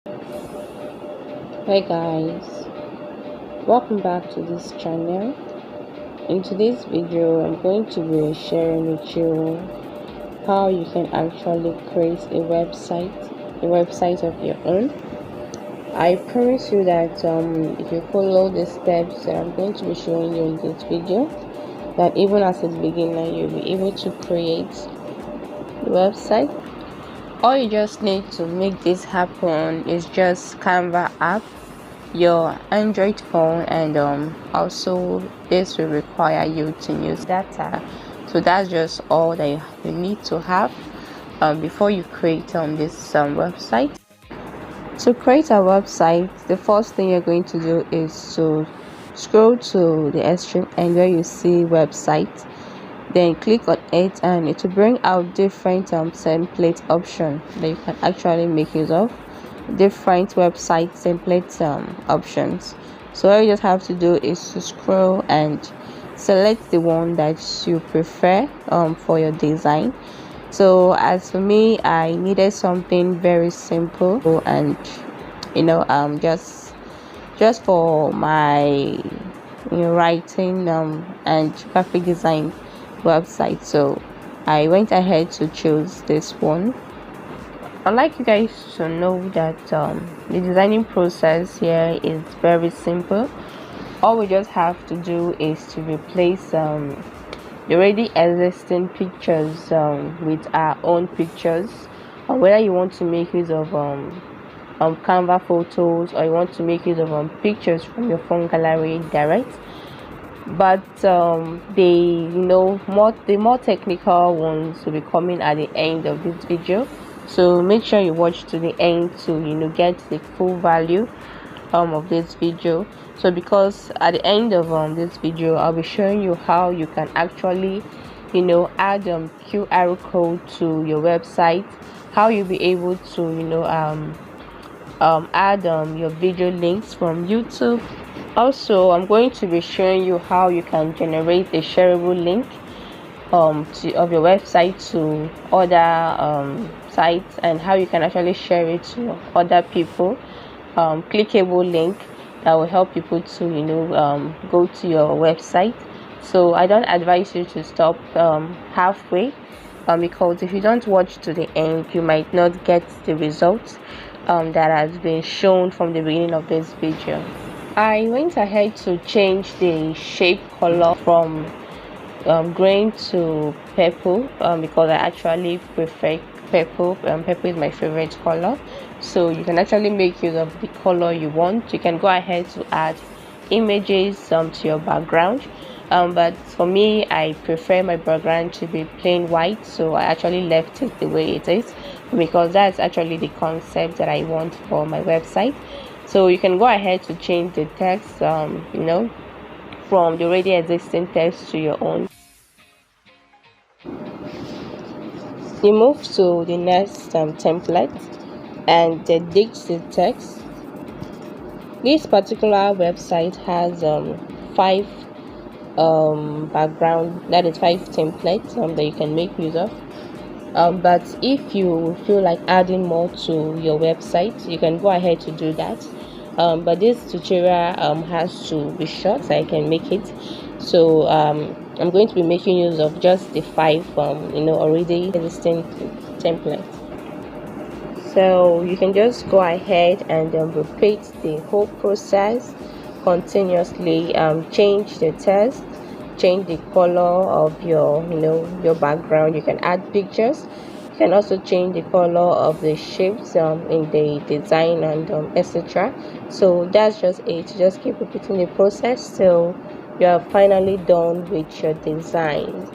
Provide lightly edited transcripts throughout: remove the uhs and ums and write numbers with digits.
Hey guys, welcome back to this channel. In today's video I'm going to be sharing with you how you can actually create a website of your own. I promise you that if you follow the steps that I'm going to be showing you in this video, that even as a beginner you'll be able to create the website. All you just need to make this happen is just Canva app, your Android phone, and also this will require you to use data. So that's just all that you need to have before you create this website. To create a website, the first thing you're going to do is to scroll to the extreme end where you see website, then click on it and it will bring out different template options that you can actually make use of, different website template options. So all you just have to do is to scroll and select the one that you prefer for your design. So as for me, I needed something very simple and just for my writing and graphic design website. So I went ahead to choose this one. I'd like you guys to know that the designing process here is very simple. All we just have to do is to replace the already existing pictures with our own pictures, or whether you want to make use of Canva photos, or you want to make use of pictures from your phone gallery direct. But the more technical ones will be coming at the end of this video, so make sure you watch to the end to get the full value of this video. So because at the end of this video I'll be showing you how you can actually add QR code to your website, how you'll be able to add your video links from YouTube. Also, I'm going to be showing you how you can generate a shareable link of your website to other sites, and how you can actually share it to other people, clickable link that will help people to go to your website. So I don't advise you to stop halfway, because if you don't watch to the end you might not get the results that has been shown from the beginning of this video. I went ahead to change the shape color from green to purple because I actually prefer purple. Purple is my favorite color, so you can actually make use of the color you want. You can go ahead to add images to your background, but for me I prefer my background to be plain white, so I actually left it the way it is because that's actually the concept that I want for my website. So you can go ahead to change the text from the already existing text to your own. You move to the next template and edit the text. This particular website has 5 background, that is 5 templates that you can make use of. But if you feel like adding more to your website, you can go ahead to do that. But this tutorial has to be short so I can make it. So I'm going to be making use of just the 5 already existing templates. So you can just go ahead and repeat the whole process continuously. Change the text, change the color of your background. You can add pictures. You can also change the color of the shapes in the design and etc. So that's just it. Just keep repeating the process till you are finally done with your design.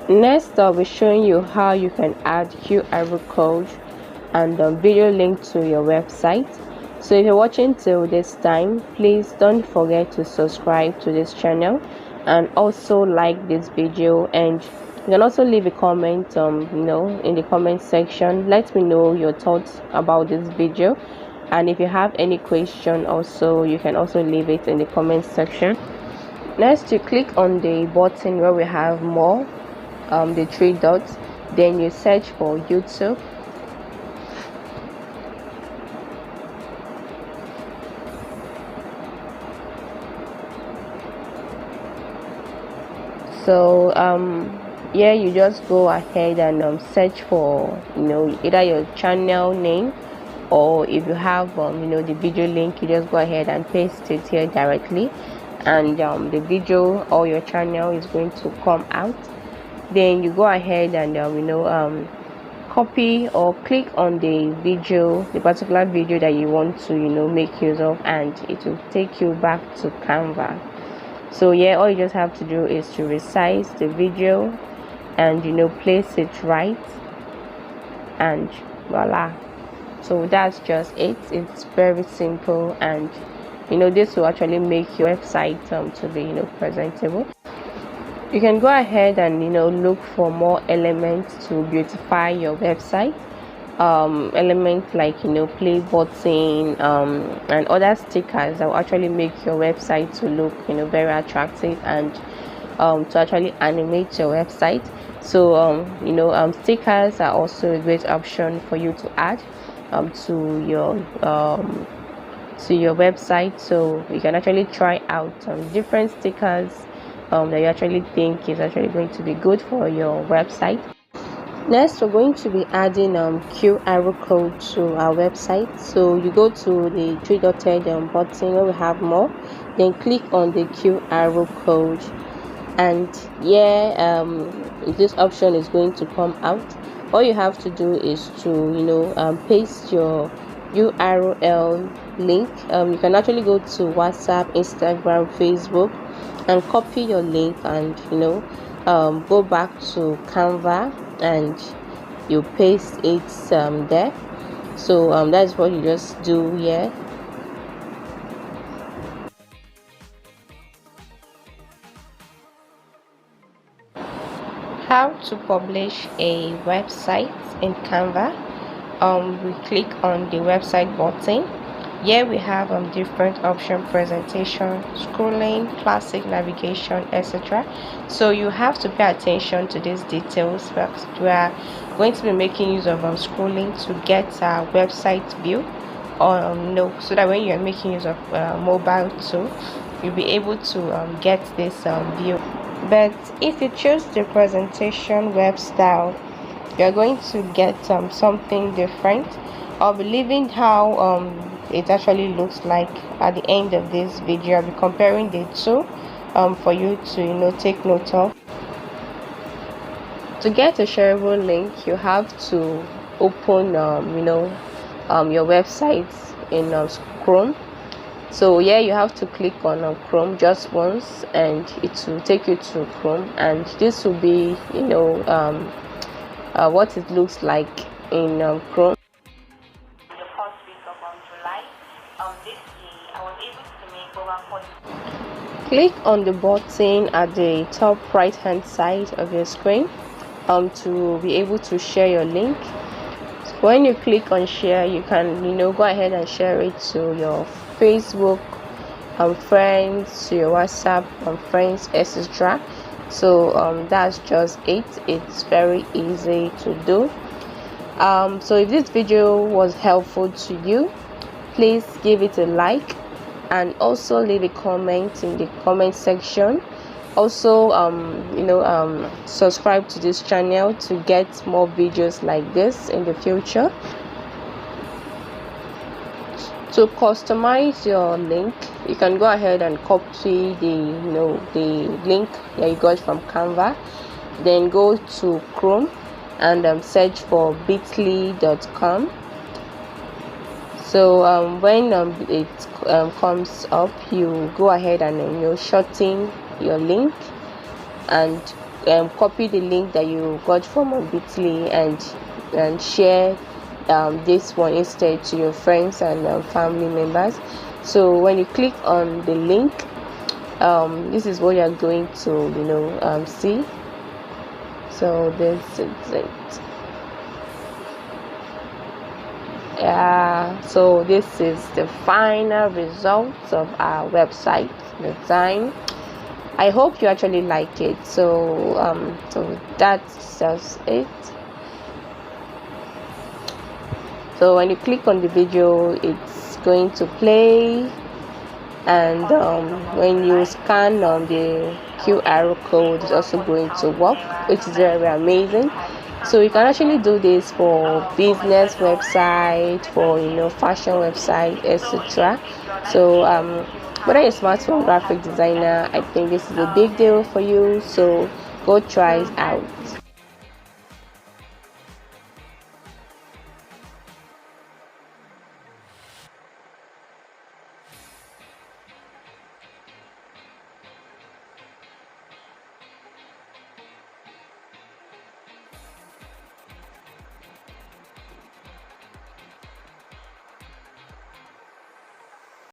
Next, I'll be showing you how you can add QR code and video link to your website. So if you're watching till this time, please don't forget to subscribe to this channel and also like this video, and you can also leave a comment in the comment section. Let me know your thoughts about this video, and if you have any question also, you can also leave it in the comment section. Next, you click on the button where we have more, the three dots, then you search for YouTube. So yeah, you just go ahead and search for either your channel name, or if you have the video link, you just go ahead and paste it here directly, and the video or your channel is going to come out. Then you go ahead and copy or click on the particular video that you want to make use of, and it will take you back to Canva. So yeah, all you just have to do is to resize the video and place it right, and voila. So that's just it. It's very simple, and this will actually make your website to be presentable. You can go ahead and look for more elements to beautify your website, elements like play button and other stickers that will actually make your website to look very attractive, and to actually animate your website. So stickers are also a great option for you to add to your website. So you can actually try out different stickers that you actually think is actually going to be good for your website. Next, we're going to be adding QR code to our website. So you go to the three dotted button where we have more, then click on the QR code, and yeah, this option is going to come out. All you have to do is to paste your URL link. You can actually go to WhatsApp, Instagram, Facebook, and copy your link, and go back to Canva and you paste it there. So that's what you just do here. How to publish a website in Canva. We click on the website button. Here we have different option: presentation, scrolling, classic, navigation, etc. So you have to pay attention to these details. We are going to be making use of scrolling to get our website view, so that when you are making use of mobile too, you'll be able to get this view. But if you choose the presentation web style, you're going to get something different. I'll be leaving how it actually looks like at the end of this video. I'll be comparing the two for you to take note of. To get a shareable link, you have to open your website in Chrome. So yeah, you have to click on Chrome just once, and it will take you to Chrome, and this will be what it looks like in Chrome. The first week of July this year, I was able to make over 40. Click on the button at the top right hand side of your screen to be able to share your link. So when you click on share, you can go ahead and share it to your Facebook friends, to your WhatsApp friends, etc. So that's just it. It's very easy to do. So if this video was helpful to you, please give it a like, and also leave a comment in the comment section. Also subscribe to this channel to get more videos like this in the future. To customize your link, you can go ahead and copy the link that you got from Canva, then go to Chrome and search for bit.ly.com. So when it comes up, you go ahead and shorten your link and copy the link that you got from bit.ly and share this one instead to your friends and family members. So when you click on the link, this is what you're going to see. So this is it. So this is the final results of our website design. I hope you actually like it. So that's just it. So when you click on the video, it's going to play, and when you scan on the QR code, it's also going to work, which is very, very amazing. So you can actually do this for business website, for fashion website, etc. So whether you're a smartphone graphic designer, I think this is a big deal for you. So go try it out.